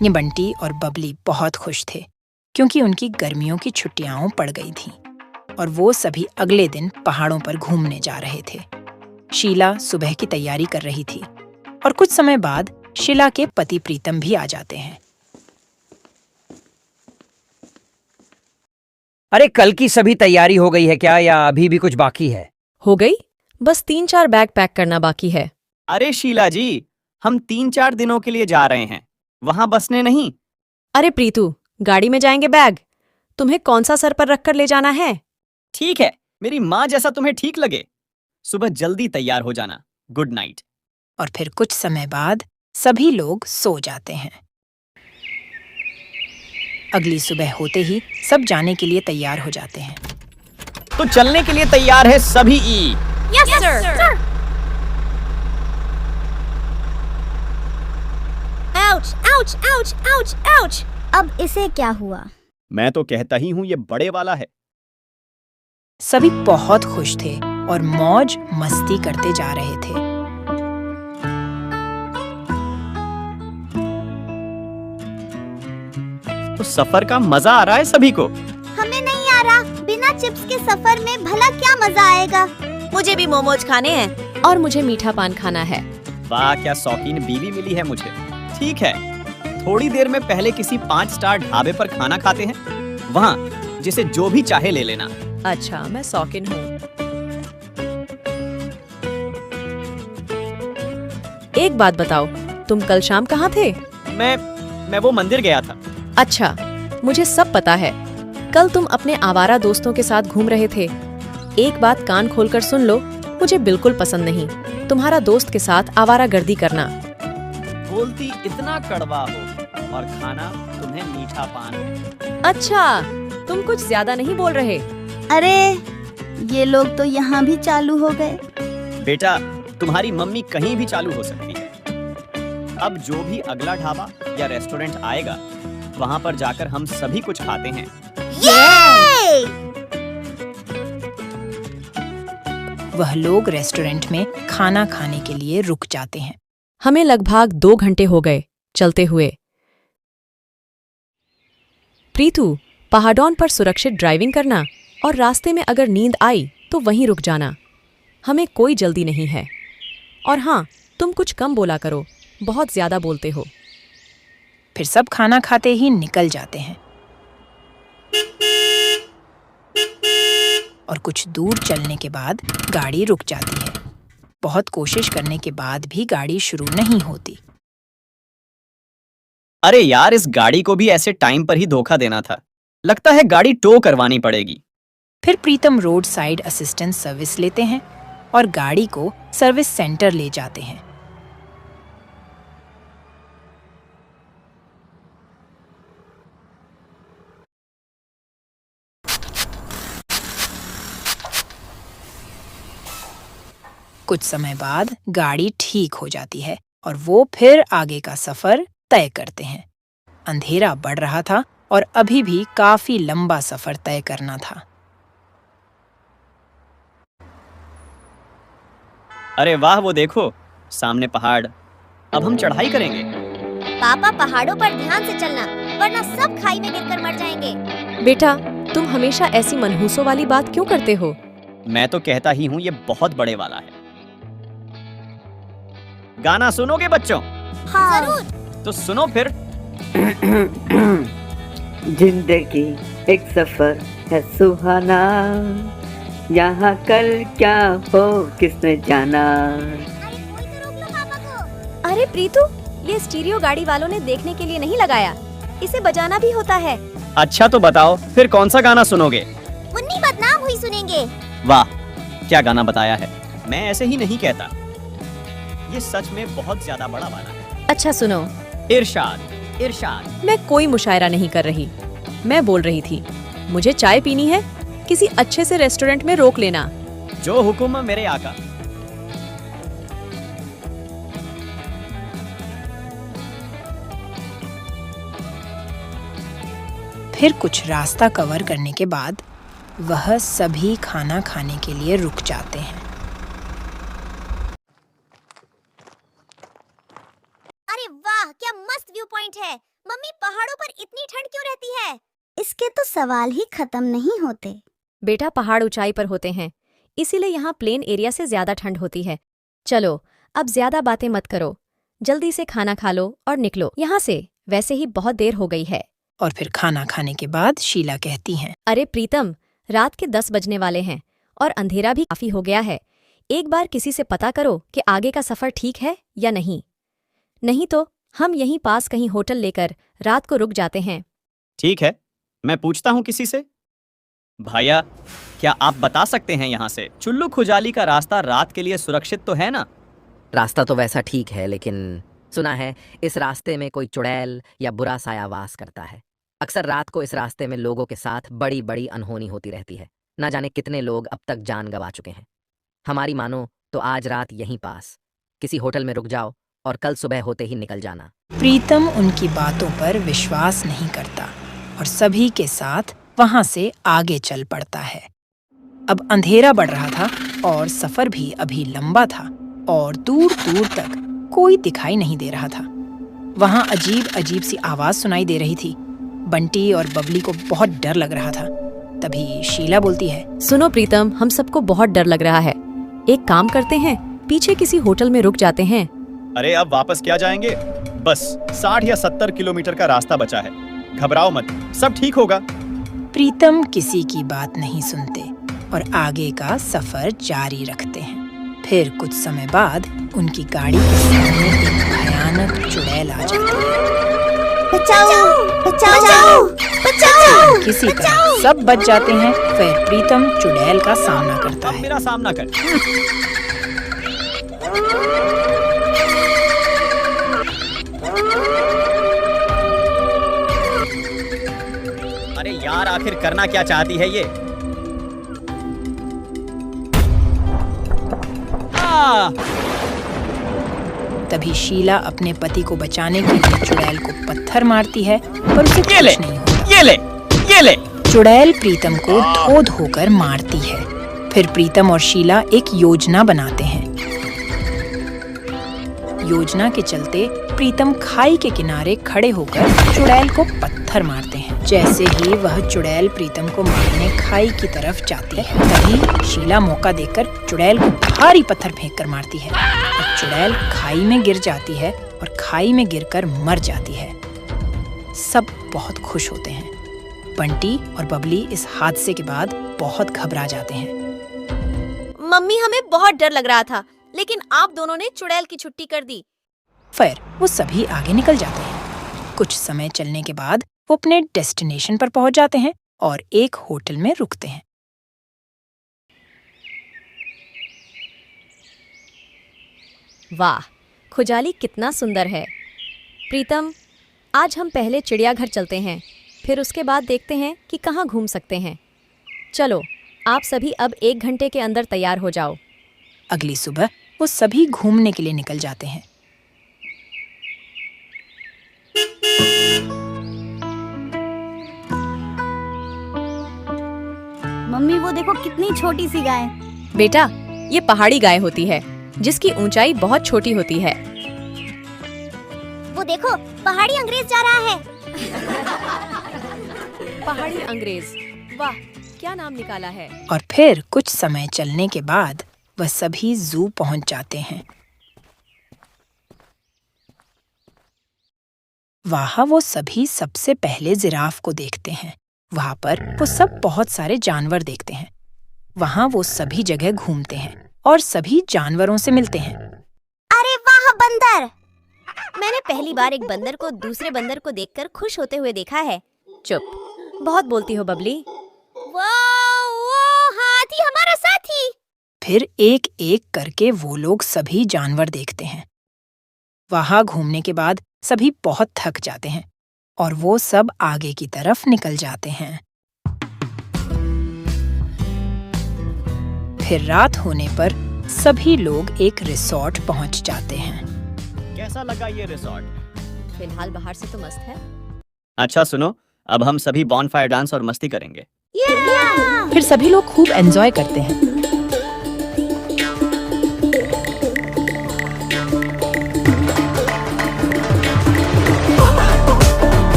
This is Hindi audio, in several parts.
ये बंटी और बबली बहुत खुश थे क्योंकि उनकी गर्मियों की छुट्टियां पड़ गई थीं और वो सभी अगले दिन पहाड़ों पर घूमने जा रहे थे। शीला सुबह की तैयारी कर रही थी और कुछ समय बाद शीला के पति प्रीतम भी आ जाते हैं। अरे कल की सभी तैयारी हो गई है क्या या अभी भी कुछ बाकी है? हो गई, बस 3-4 बैग पैक करना बाकी है। अरे शीला जी, हम 3-4 दिनों के लिए जा रहे हैं, वहां बसने नहीं। अरे प्रीतू, गाड़ी में जाएंगे बैग। तुम्हें कौन सा सर पर रखकर ले जाना है? ठीक है, मेरी माँ जैसा तुम्हें ठीक लगे। सुबह जल्दी तैयार हो जाना। Good night. और फिर कुछ समय बाद सभी लोग सो जाते हैं। अगली सुबह होते ही सब जाने के लिए तैयार हो जाते हैं। तो चलने के लिए तैयार है सभी? Yes sir. Ouch ouch ouch ouch ouch. अब इसे क्या हुआ? मैं तो कहता ही हूँ ये बड़े वाला है। सभी बहुत खुश थे और मौज मस्ती करते जा रहे थे। तो सफर का मजा आ रहा है सभी को? हमें नहीं आ रहा। बिना चिप्स के सफर में भला क्या मजा आएगा? मुझे भी मोमोज खाने हैं और मुझे मीठा पान खाना है। वाह, क्या शौकीन बीवी मिली है मुझे। ठीक है, थोड़ी देर में पहले किसी 5 स्टार ढाबे पर खाना खाते हैं, वहाँ जिसे जो भी चाहे ले लेना। अच्छा, मैं शौकीन हूँ। एक बात बताओ, तुम कल शाम कहाँ थे? मैं वो मंदिर गया था। अच्छा, मुझे सब पता है। कल तुम अपने आवारा दोस्तों के साथ घूम रहे थे। एक बात कान खोलकर सुन लो, मुझे बिल्कुल पसंद नहीं तुम्हारा दोस्त के साथ आवारागर्दी करना। बोलती इतना कड़वा हो और खाना तुम्हें मीठा पान है। अच्छा, तुम कुछ ज्यादा नहीं बोल रहे। अरे ये लोग तो यहाँ भी चालू हो गए। बेटा, तुम्हारी मम्मी कहीं भी चालू हो सकती है। अब जो भी अगला ढाबा या रेस्टोरेंट आएगा, वहाँ पर जाकर हम सभी कुछ खाते हैं। ये! वह लोग रेस्टोरेंट में खाना खाने के लिए रुक जाते हैं। हमें लगभग 2 घंटे हो गए चलते हुए। प्रीतू, पहाड़ों पर सुरक्षित ड्राइविंग करना और रास्ते में अगर नींद आई तो वहीं रुक जाना। हमें कोई जल्दी नहीं है। और हाँ, तुम कुछ कम बोला करो, बहुत ज्यादा बोलते हो। फिर सब खाना खाते ही निकल जाते हैं और कुछ दूर चलने के बाद गाड़ी रुक जाती है। बहुत कोशिश करने के बाद भी गाड़ी शुरू नहीं होती। अरे यार, इस गाड़ी को भी ऐसे टाइम पर ही धोखा देना था। लगता है गाड़ी टो करवानी पड़ेगी। फिर प्रीतम रोड साइड असिस्टेंस सर्विस लेते हैं और गाड़ी को सर्विस सेंटर ले जाते हैं। कुछ समय बाद गाड़ी ठीक हो जाती है और वो फिर आगे का सफर तय करते हैं। अंधेरा बढ़ रहा था और अभी भी काफी लंबा सफर तय करना था। अरे वाह, वो देखो सामने पहाड़। अब हम चढ़ाई करेंगे। पापा, पहाड़ों पर ध्यान से चलना, वरना सब खाई में गिरकर मर जाएंगे। बेटा, तुम हमेशा ऐसी मनहूसों वाली बात क्यों करते हो? मैं तो कहता ही हूँ ये बहुत बड़े वाला है। गाना सुनोगे बच्चों? हाँ जरूर। तो सुनो फिर। जिंदगी एक सफर है सुहाना, यहाँ कल क्या हो किसने जाना। अरे कोई तो रोक लो पापा को। अरे प्रीतू, ये स्टीरियो गाड़ी वालों ने देखने के लिए नहीं लगाया, इसे बजाना भी होता है। अच्छा तो बताओ फिर कौन सा गाना सुनोगे? मुन्नी बदनाम हुई सुनेंगे। वाह, क्या गाना बताया है। मैं ऐसे ही नहीं कहता, ये सच में बहुत ज्यादा बड़ा वाला है। अच्छा सुनो। इरशाद इरशाद। मैं कोई मुशायरा नहीं कर रही, मैं बोल रही थी मुझे चाय पीनी है, किसी अच्छे से रेस्टोरेंट में रोक लेना। जो हुक्म मेरे आका। फिर कुछ रास्ता कवर करने के बाद वह सभी खाना खाने के लिए रुक जाते हैं। अरे वाह, क्या मस्त व्यू पॉइंट है। मम्मी पहाड़ों पर इतनी ठंड क्यों रहती है? इसके तो सवाल ही खत्म नहीं होते। बेटा, पहाड़ ऊंचाई पर होते हैं, इसीलिए यहाँ प्लेन एरिया से ज्यादा ठंड होती है। चलो अब ज्यादा बातें मत करो, जल्दी से खाना खा लो और निकलो यहाँ से, वैसे ही बहुत देर हो गई है। और फिर खाना खाने के बाद शीला कहती हैं, अरे प्रीतम, रात के 10 बजने वाले हैं और अंधेरा भी काफी हो गया है। एक बार किसी से पता करो कि आगे का सफर ठीक है या नहीं। नहीं तो हम यहीं पास कहीं होटल लेकर रात को रुक जाते हैं। ठीक है, मैं पूछता हूँ किसी से। भैया, क्या आप बता सकते हैं यहाँ से चुल्लू खुजाली का रास्ता रात के लिए सुरक्षित तो है ना? रास्ता तो वैसा ठीक है, लेकिन सुना है इस रास्ते में कोई चुड़ैल या बुरा साया वास करता है। अक्सर रात को इस रास्ते में लोगों के साथ बड़ी बड़ी अनहोनी होती रहती है। ना जाने कितने लोग अब तक जान गंवा चुके हैं। हमारी मानो तो आज रात यहीं पास किसी होटल में रुक जाओ और कल सुबह होते ही निकल जाना। प्रीतम उनकी बातों पर विश्वास नहीं करता और सभी के साथ वहां से आगे चल पड़ता है। अब अंधेरा बढ़ रहा था और सफर भी अभी लंबा था और दूर दूर तक कोई दिखाई नहीं दे रहा था। वहां अजीब अजीब सी आवाज सुनाई दे रही थी। बंटी और बबली को बहुत डर लग रहा था। तभी शीला बोलती है, सुनो प्रीतम, हम सबको बहुत डर लग रहा है। एक काम करते हैं, पीछे किसी होटल में रुक जाते हैं। अरे अब वापस क्या जाएंगे? बस 60 या 70 किलोमीटर का रास्ता बचा है। घबराओ मत, सब ठीक होगा। प्रीतम किसी की बात नहीं सुनते और आगे का सफर जारी रखते हैं। फिर कुछ समय बाद उनकी गाड़ी के सामने एक भयानक चुड़ैल आ जाती है। बचाओ बचाओ बचाओ! किसी तरह सब बच जाते हैं। फिर प्रीतम चुड़ैल का सामना करता अब है। मेरा सामना कर। अरे यार, आखिर करना क्या चाहती है ये? तभी शीला अपने पति को बचाने के लिए चुड़ैल को पत्थर मारती है, पर उसे कुछ नहीं होता। ये ले। चुड़ैल प्रीतम को धो धोकर मारती है। फिर प्रीतम और शीला एक योजना बनाते हैं। योजना के चलते प्रीतम खाई के किनारे खड़े होकर चुड़ैल को पत्थर मारते हैं। जैसे ही वह चुड़ैल प्रीतम को मारने खाई की तरफ जाती है, तभी शीला मौका देखकर चुड़ैल को भारी पत्थर फेंककर मारती है और चुड़ैल खाई में गिर जाती है और खाई में गिरकर मर जाती है। सब बहुत खुश होते हैं। बंटी और बबली इस हादसे के बाद बहुत घबरा जाते हैं। मम्मी, हमें बहुत डर लग रहा था, लेकिन आप दोनों ने चुड़ैल की छुट्टी कर दी। फिर वो सभी आगे निकल जाते हैं। कुछ समय चलने के बाद वो अपने डेस्टिनेशन पर पहुंच जाते हैं और एक होटल में रुकते हैं। वाह, खुजाली कितना सुंदर है। प्रीतम, आज हम पहले चिड़ियाघर चलते हैं, फिर उसके बाद देखते हैं कि कहाँ घूम सकते हैं। चलो, आप सभी अब 1 घंटे के अंदर तैयार हो जाओ। अगली सुबह वो सभी घूमने के लिए निकल जाते हैं। मम्मी वो देखो कितनी छोटी सी गाय। बेटा, ये पहाड़ी गाय होती है जिसकी ऊंचाई बहुत छोटी होती है। वो देखो पहाड़ी अंग्रेज जा रहा है। पहाड़ी अंग्रेज, वाह क्या नाम निकाला है। और फिर कुछ समय चलने के बाद वह सभी जू पहुंच जाते हैं। वहां वो सभी सबसे पहले जिराफ को देखते हैं। वहां पर वो सब बहुत सारे जानवर देखते हैं। वहां वो सभी जगह घूमते हैं और सभी जानवरों से मिलते हैं। अरे वाह बंदर! मैंने पहली बार एक बंदर को दूसरे बंदर को देखकर खुश होते हुए देखा है। चुप, बहुत बोलती हो बबली। वाह, वो हाथी हमारा साथी। फिर एक एक करके वो लोग सभी जानवर देखते हैं। वहां घूमने के बाद सभी बहुत थक जाते हैं और वो सब आगे की तरफ निकल जाते हैं। फिर रात होने पर सभी लोग एक रिसॉर्ट पहुंच जाते हैं। कैसा लगा ये रिसॉर्ट? फिलहाल बाहर से तो मस्त है। अच्छा सुनो, अब हम सभी बॉनफायर डांस और मस्ती करेंगे। फिर सभी लोग खूब एंजॉय करते हैं।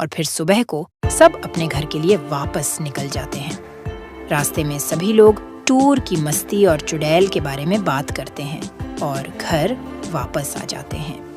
और फिर सुबह को सब अपने घर के लिए वापस निकल जाते हैं। रास्ते में सभी लोग टूर की मस्ती और चुड़ैल के बारे में बात करते हैं और घर वापस आ जाते हैं।